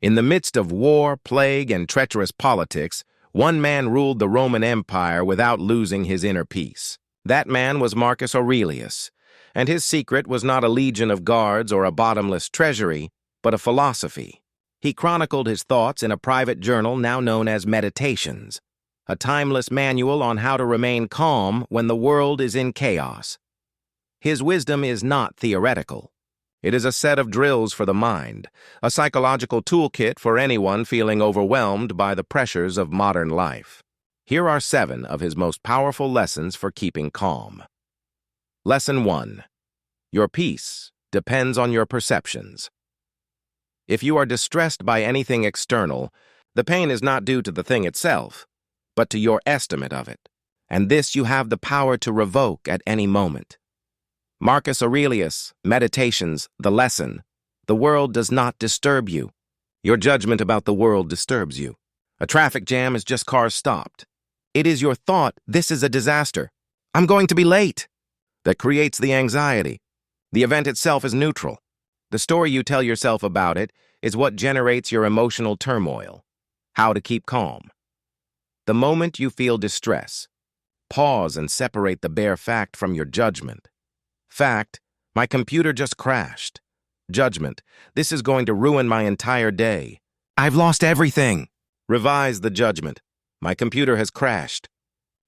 In the midst of war, plague, and treacherous politics, one man ruled the Roman Empire without losing his inner peace. That man was Marcus Aurelius, and his secret was not a legion of guards or a bottomless treasury, but a philosophy. He chronicled his thoughts in a private journal now known as Meditations, a timeless manual on how to remain calm when the world is in chaos. His wisdom is not theoretical. It is a set of drills for the mind, a psychological toolkit for anyone feeling overwhelmed by the pressures of modern life. Here are 7 of his most powerful lessons for keeping calm. Lesson 1. Your peace depends on your perceptions. If you are distressed by anything external, the pain is not due to the thing itself, but to your estimate of it, and this you have the power to revoke at any moment. Marcus Aurelius, Meditations, the lesson. The world does not disturb you. Your judgment about the world disturbs you. A traffic jam is just cars stopped. It is your thought, "This is a disaster. I'm going to be late," that creates the anxiety. The event itself is neutral. The story you tell yourself about it is what generates your emotional turmoil. How to keep calm. The moment you feel distress, pause and separate the bare fact from your judgment. Fact, my computer just crashed. Judgment, this is going to ruin my entire day. I've lost everything. Revise the judgment. My computer has crashed.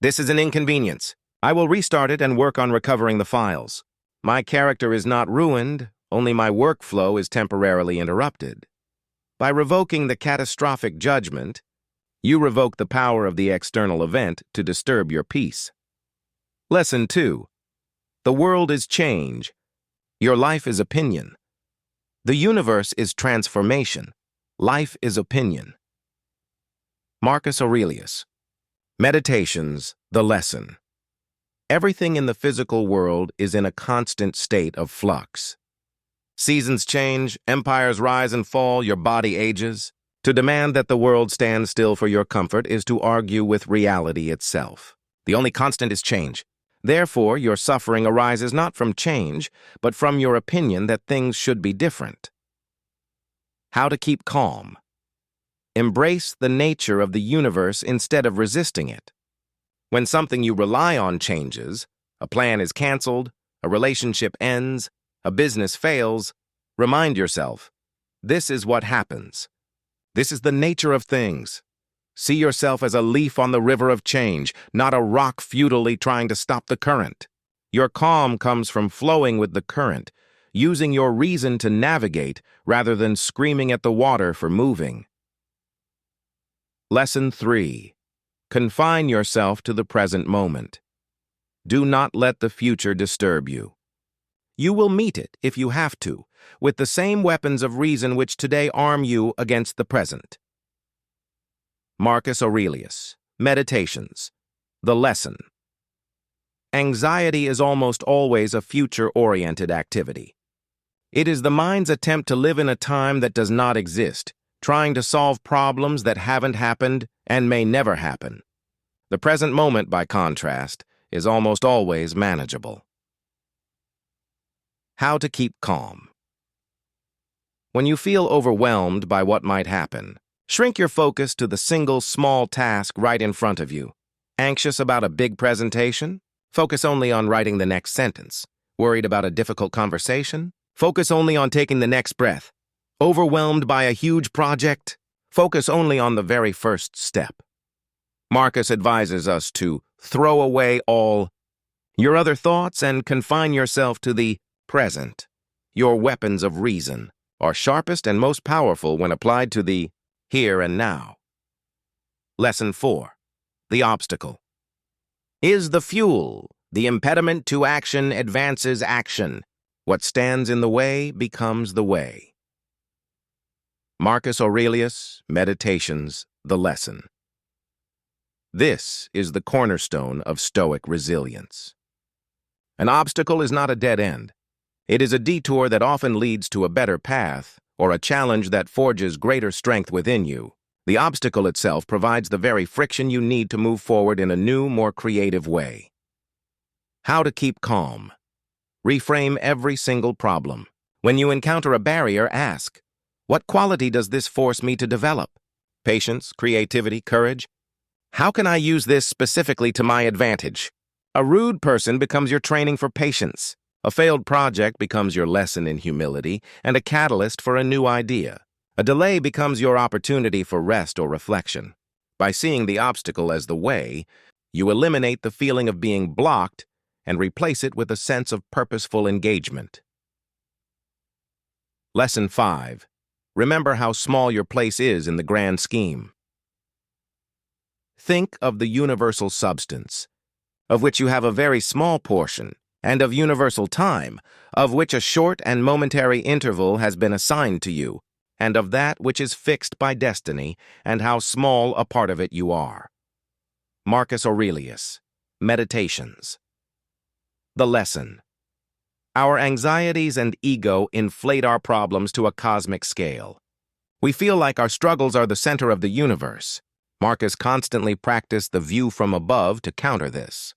This is an inconvenience. I will restart it and work on recovering the files. My character is not ruined, only my workflow is temporarily interrupted. By revoking the catastrophic judgment, you revoke the power of the external event to disturb your peace. Lesson 2. The world is change. Your life is opinion. The universe is transformation. Life is opinion. Marcus Aurelius. Meditations, the lesson. Everything in the physical world is in a constant state of flux. Seasons change, empires rise and fall, your body ages. To demand that the world stand still for your comfort is to argue with reality itself. The only constant is change. Therefore, your suffering arises not from change, but from your opinion that things should be different. How to keep calm. Embrace the nature of the universe instead of resisting it. When something you rely on changes, a plan is canceled, a relationship ends, a business fails, remind yourself, this is what happens. This is the nature of things. See yourself as a leaf on the river of change, not a rock futilely trying to stop the current. Your calm comes from flowing with the current, using your reason to navigate rather than screaming at the water for moving. Lesson 3. Confine yourself to the present moment. Do not let the future disturb you. You will meet it, if you have to, with the same weapons of reason which today arm you against the present. Marcus Aurelius, Meditations, the lesson. Anxiety is almost always a future-oriented activity. It is the mind's attempt to live in a time that does not exist, trying to solve problems that haven't happened and may never happen. The present moment, by contrast, is almost always manageable. How to keep calm. When you feel overwhelmed by what might happen, shrink your focus to the single small task right in front of you. Anxious about a big presentation? Focus only on writing the next sentence. Worried about a difficult conversation? Focus only on taking the next breath. Overwhelmed by a huge project? Focus only on the very first step. Marcus advises us to throw away all your other thoughts and confine yourself to the present. Your weapons of reason are sharpest and most powerful when applied to the here and now. Lesson 4. The obstacle. Is the fuel. The impediment to action advances action. What stands in the way becomes the way. Marcus Aurelius, Meditations, the lesson. This is the cornerstone of Stoic resilience. An obstacle is not a dead end. It is a detour that often leads to a better path, or a challenge that forges greater strength within you. The obstacle itself provides the very friction you need to move forward in a new, more creative way. How to keep calm. Reframe every single problem. When you encounter a barrier, ask, What quality does this force me to develop? Patience, creativity, courage? How can I use this specifically to my advantage? A rude person becomes your training for patience. A failed project becomes your lesson in humility and a catalyst for a new idea. A delay becomes your opportunity for rest or reflection. By seeing the obstacle as the way, you eliminate the feeling of being blocked and replace it with a sense of purposeful engagement. Lesson 5. Remember how small your place is in the grand scheme. Think of the universal substance, of which you have a very small portion, and of universal time, of which a short and momentary interval has been assigned to you, and of that which is fixed by destiny, and how small a part of it you are. Marcus Aurelius, Meditations. The lesson. Our anxieties and ego inflate our problems to a cosmic scale. We feel like our struggles are the center of the universe. Marcus constantly practiced the view from above to counter this.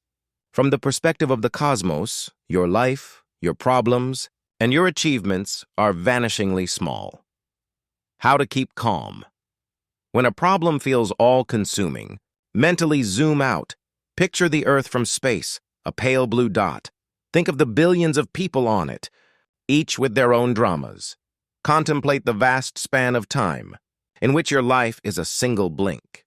From the perspective of the cosmos, your life, your problems, and your achievements are vanishingly small. How to keep calm. When a problem feels all-consuming, mentally zoom out. Picture the Earth from space, a pale blue dot. Think of the billions of people on it, each with their own dramas. Contemplate the vast span of time, in which your life is a single blink.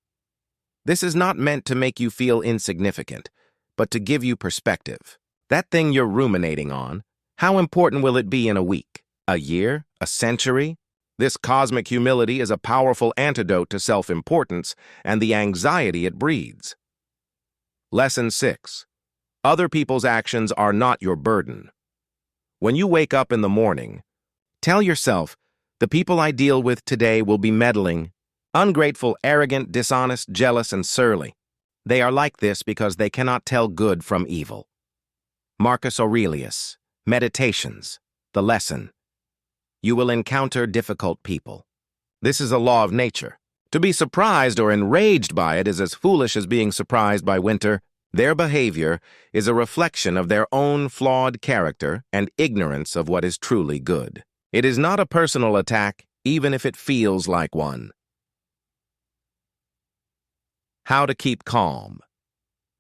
This is not meant to make you feel insignificant, but to give you perspective. That thing you're ruminating on, how important will it be in a week, a year, a century? This cosmic humility is a powerful antidote to self-importance and the anxiety it breeds. Lesson 6. Other people's actions are not your burden. When you wake up in the morning, tell yourself, the people I deal with today will be meddling, ungrateful, arrogant, dishonest, jealous, and surly. They are like this because they cannot tell good from evil. Marcus Aurelius, Meditations, the lesson. You will encounter difficult people. This is a law of nature. To be surprised or enraged by it is as foolish as being surprised by winter. Their behavior is a reflection of their own flawed character and ignorance of what is truly good. It is not a personal attack, even if it feels like one. How to keep calm.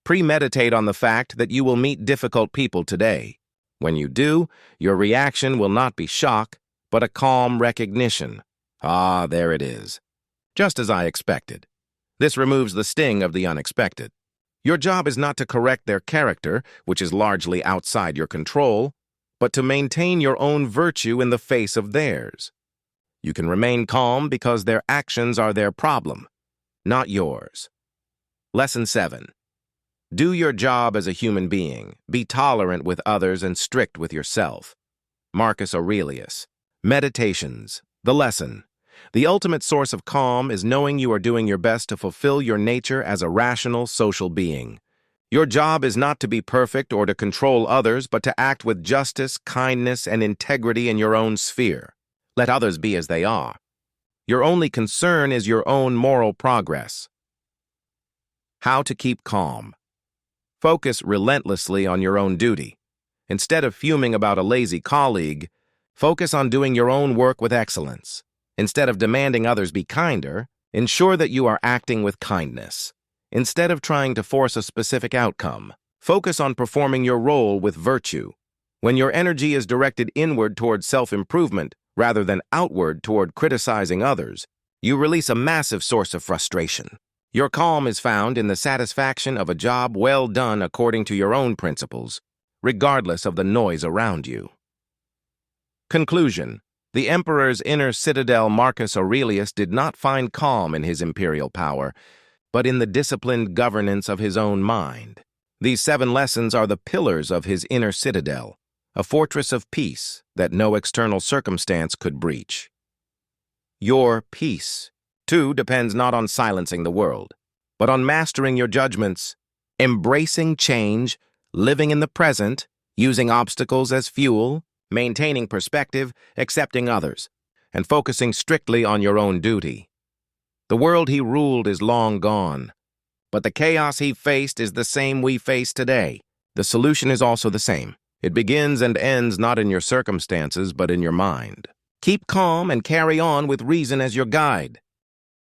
Premeditate on the fact that you will meet difficult people today. When you do, your reaction will not be shock, but a calm recognition. Ah, there it is. Just as I expected. This removes the sting of the unexpected. Your job is not to correct their character, which is largely outside your control, but to maintain your own virtue in the face of theirs. You can remain calm because their actions are their problem, not yours. Lesson 7. Do your job as a human being. Be tolerant with others and strict with yourself. Marcus Aurelius. Meditations. The lesson. The ultimate source of calm is knowing you are doing your best to fulfill your nature as a rational social being. Your job is not to be perfect or to control others, but to act with justice, kindness, and integrity in your own sphere. Let others be as they are. Your only concern is your own moral progress. How to keep calm. Focus relentlessly on your own duty. Instead of fuming about a lazy colleague, focus on doing your own work with excellence. Instead of demanding others be kinder, ensure that you are acting with kindness. Instead of trying to force a specific outcome, focus on performing your role with virtue. When your energy is directed inward toward self-improvement rather than outward toward criticizing others, you release a massive source of frustration. Your calm is found in the satisfaction of a job well done according to your own principles, regardless of the noise around you. Conclusion. The emperor's inner citadel Marcus Aurelius did not find calm in his imperial power, but in the disciplined governance of his own mind. These 7 lessons are the pillars of his inner citadel, a fortress of peace that no external circumstance could breach. Your peace, too, depends not on silencing the world, but on mastering your judgments, embracing change, living in the present, using obstacles as fuel, maintaining perspective, accepting others, and focusing strictly on your own duty. The world he ruled is long gone, but the chaos he faced is the same we face today. The solution is also the same. It begins and ends not in your circumstances, but in your mind. Keep calm and carry on with reason as your guide.